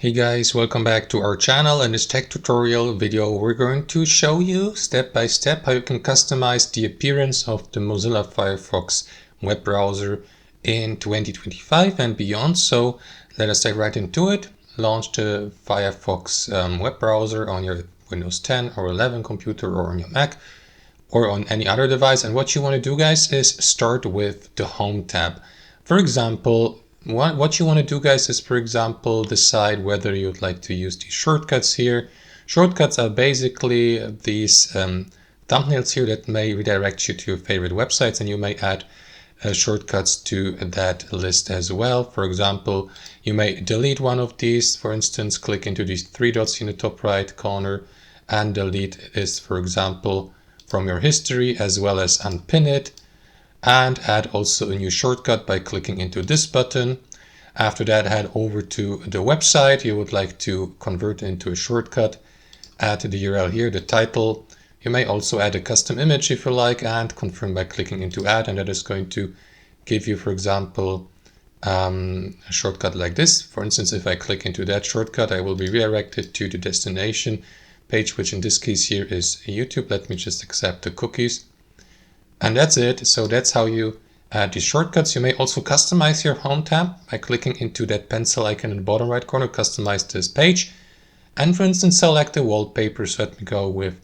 Hey guys, welcome back to our channel. In this tech tutorial video, we're going to show you step by step how you can customize the appearance of the Mozilla Firefox web browser in 2025 and beyond. So let us dive right into it. Launch the Firefox web browser on your Windows 10 or 11 computer or on your Mac or on any other device. And what you want to do, guys, is start with the Home tab. For example, what you want to do, guys, is, for example, decide whether you'd like to use these shortcuts here. Shortcuts are basically these thumbnails here that may redirect you to your favorite websites, and you may add shortcuts to that list as well. For example, you may delete one of these. For instance, click into these three dots in the top right corner and delete this, for example, from your history, as well as unpin it. And add also a new shortcut by clicking into this button. After that, head over to the website you would like to convert into a shortcut. Add the URL here, the title. You may also add a custom image if you like, and confirm by clicking into add, and that is going to give you, for example, a shortcut like this. For instance, if I click into that shortcut, I will be redirected to the destination page, which in this case here is YouTube. Let me just accept the cookies. And that's it. So that's how you add these shortcuts. You may also customize your Home tab by clicking into that pencil icon in the bottom right corner, customize this page. And for instance, select the wallpapers. So let me go with,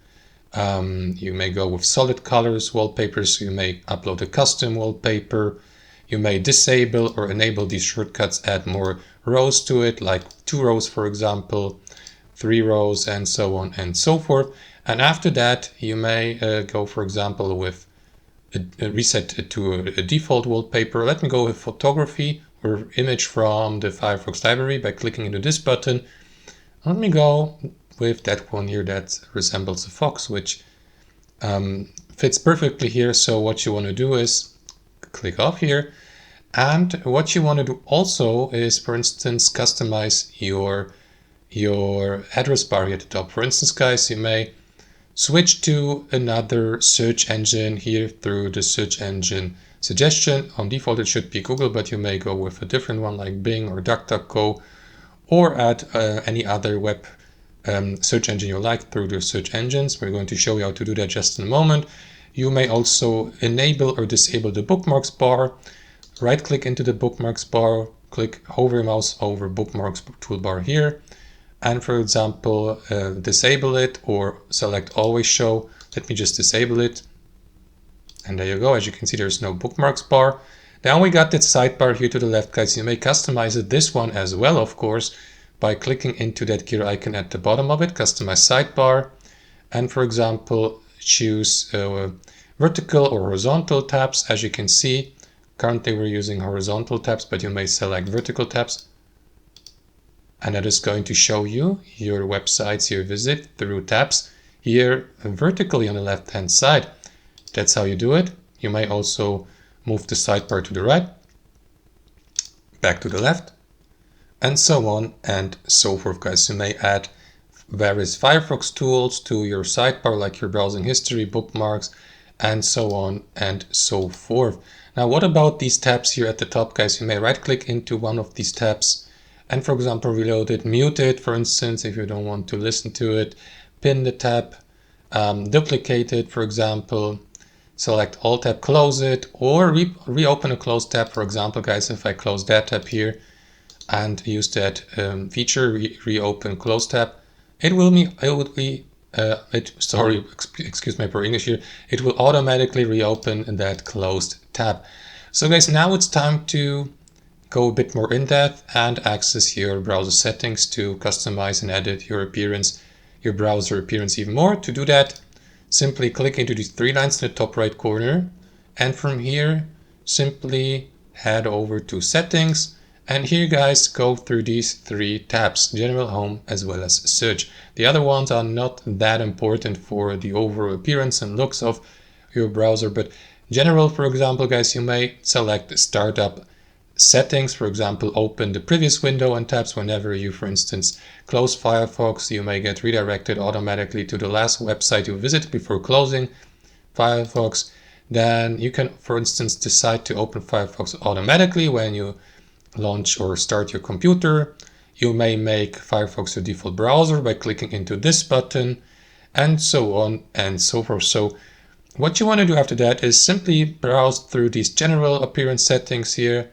you may go with solid colors wallpapers. You may upload a custom wallpaper. You may disable or enable these shortcuts, add more rows to it, like 2 rows, for example, 3 rows, and so on and so forth. And after that, you may go, for example, with reset to a default wallpaper. Let me go with photography or image from the Firefox library by clicking into this button. Let me go with that one here that resembles a fox, which fits perfectly here. So what you want to do is click off here. And what you want to do also is, for instance, customize your address bar here at the top. For instance, guys, you may switch to another search engine here through the search engine suggestion. On default, it should be Google, but you may go with a different one like Bing or DuckDuckGo, or add any other web search engine you like through the search engines. We're going to show you how to do that just in a moment. You may also enable or disable the bookmarks bar. Right click into the bookmarks bar, hover your mouse over bookmarks toolbar here. And for example, disable it or select always show. Let me just disable it. And there you go. As you can see, there's no bookmarks bar. Now we got that sidebar here to the left, guys. You may customize it, this one as well, of course, by clicking into that gear icon at the bottom of it, customize sidebar. And for example, choose vertical or horizontal tabs. As you can see, currently we're using horizontal tabs, but you may select vertical tabs. And that is going to show you your websites you visit through tabs here vertically on the left hand side. That's how you do it. You may also move the sidebar to the right, back to the left, and so on and so forth, guys. You may add various Firefox tools to your sidebar, like your browsing history, bookmarks, and so on and so forth. Now, what about these tabs here at the top, guys? You may right click into one of these tabs and, for example, reload it, mute it, for instance, if you don't want to listen to it, pin the tab, duplicate it, for example, select all tab, close it, or reopen a closed tab. For example, guys, if I close that tab here and use that feature, reopen close tab, excuse my poor English here, it will automatically reopen that closed tab. So guys, now it's time to go a bit more in depth and access your browser settings to customize and edit your appearance, your browser appearance even more. To do that, simply click into these 3 lines in the top right corner, and from here simply head over to settings, and here, guys, go through these 3 tabs: general, home, as well as search. The other ones are not that important for the overall appearance and looks of your browser, but general, for example, guys, you may select startup settings. For example, open the previous window and tabs. Whenever you, for instance, close Firefox, you may get redirected automatically to the last website you visited before closing Firefox. Then you can, for instance, decide to open Firefox automatically when you launch or start your computer. You may make Firefox your default browser by clicking into this button, and so on and so forth. So what you want to do after that is simply browse through these general appearance settings here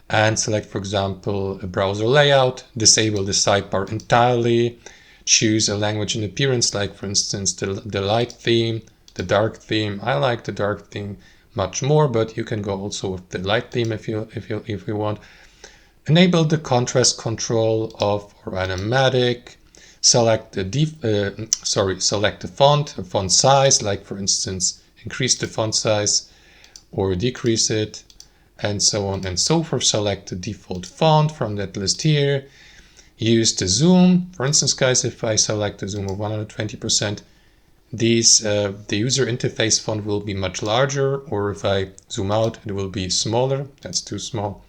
and select, for example, a browser layout, disable the sidebar entirely, choose a language and appearance, like for instance the light theme, the dark theme. I like the dark theme much more, but you can go also with the light theme if you want. Enable the contrast control of or animatic. Select the select the font size, like for instance increase the font size or decrease it, and so on and so forth. Select the default font from that list here. Use the zoom. For instance, guys, if I select the zoom of 120%, the user interface font will be much larger, or if I zoom out, it will be smaller. That's too small.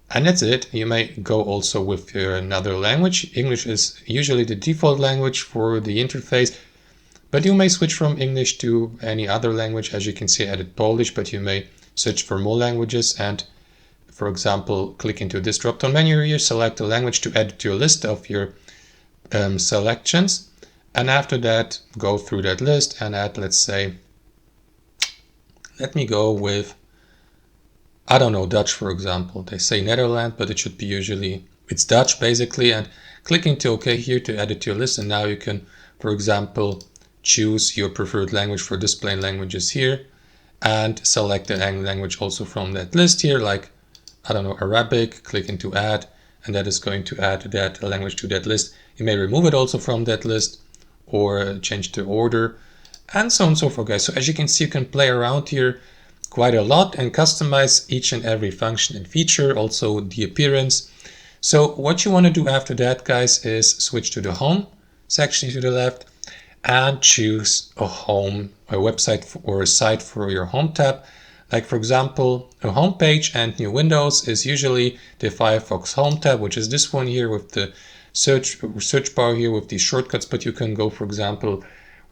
And that's it. You may go also with another language. English is usually the default language for the interface, but you may switch from English to any other language. As you can see, I added Polish, but you may search for more languages and, for example, click into this drop-down menu here, select a language to add to your list of your selections. And after that, go through that list and add, let's say, let me go with, I don't know, Dutch, for example. They say Netherlands, but it should be usually, it's Dutch basically. And click into OK here to add it to your list. And now you can, for example, choose your preferred language for displaying languages here and select the language also from that list here, like, I don't know, Arabic. Click into add, and that is going to add that language to that list. You may remove it also from that list or change the order and so on and so forth, guys. So as you can see, you can play around here quite a lot and customize each and every function and feature, also the appearance. So what you want to do after that, guys, is switch to the home section to the left and choose a website or a site for your home tab. Like for example, a home page and new windows is usually the Firefox home tab, which is this one here with the search bar here with these shortcuts. But you can go, for example,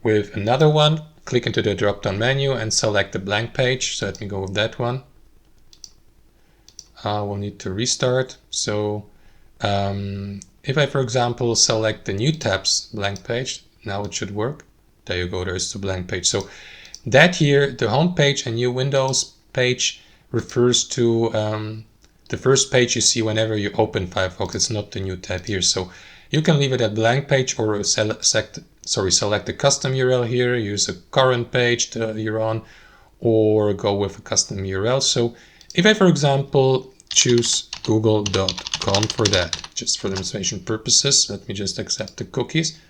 with another one. Click into the drop-down menu and select the blank page. So let me go with that one. We'll need to restart. So if I, for example, select the new tabs blank page, now it should work. There you go, there's the blank page. So that here, the home page and new windows page, refers to the first page you see whenever you open Firefox. It's not the new tab here. So you can leave it at blank page or select the custom URL here, use a current page that you're on, or go with a custom URL. So if I, for example, choose google.com for that, just for demonstration purposes, let me just accept the cookies,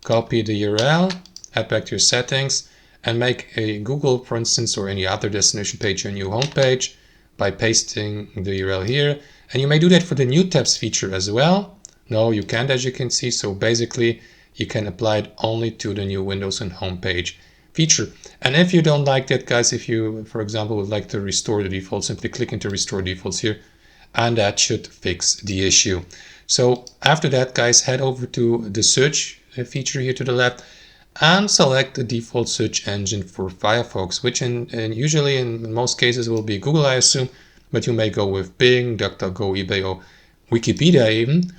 copy the URL, head back to your settings, and make a Google, for instance, or any other destination page your new home page by pasting the URL here. And you may do that for the new tabs feature as well. No, you can't, as you can see. So basically, you can apply it only to the new Windows and home page feature. And if you don't like that, guys, if you, for example, would like to restore the default, simply click into restore defaults here, and that should fix the issue. So after that, guys, head over to the search feature here to the left and select the default search engine for Firefox, which usually in most cases will be Google, I assume, but you may go with Bing, DuckDuckGo, eBay, or Wikipedia even.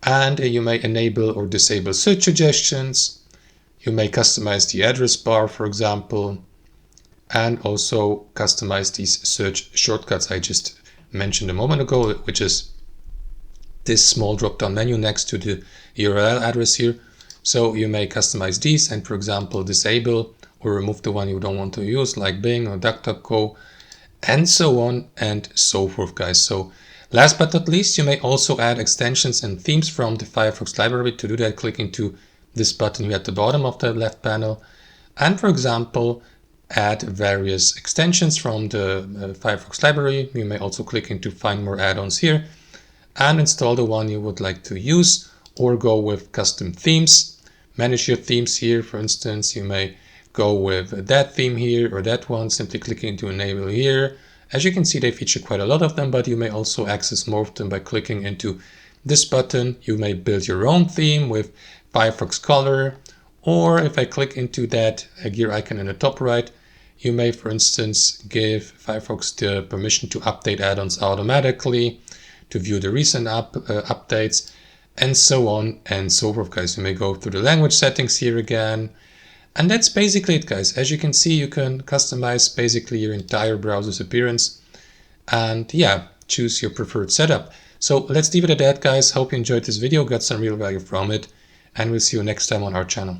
And you may enable or disable search suggestions. You may customize the address bar, for example, and also customize these search shortcuts I just mentioned a moment ago, which is this small drop-down menu next to the URL address here. So you may customize these and, for example, disable or remove the one you don't want to use, like Bing or DuckDuckGo, and so on and so forth, guys. So last but not least, you may also add extensions and themes from the Firefox library. To do that, click into this button here at the bottom of the left panel. And for example, add various extensions from the Firefox library. You may also click into find more add-ons here and install the one you would like to use, or go with custom themes. Manage your themes here. For instance, you may go with that theme here or that one, simply clicking into enable here. As you can see, they feature quite a lot of them, but you may also access more of them by clicking into this button. You may build your own theme with Firefox color, or if I click into that gear icon in the top right, you may, for instance, give Firefox the permission to update add-ons automatically, to view the recent updates, and so on and so forth, guys. You may go through the language settings here again. And that's basically it, guys. As you can see, you can customize basically your entire browser's appearance and yeah, choose your preferred setup. So let's leave it at that, guys. Hope you enjoyed this video, got some real value from it, and we'll see you next time on our channel.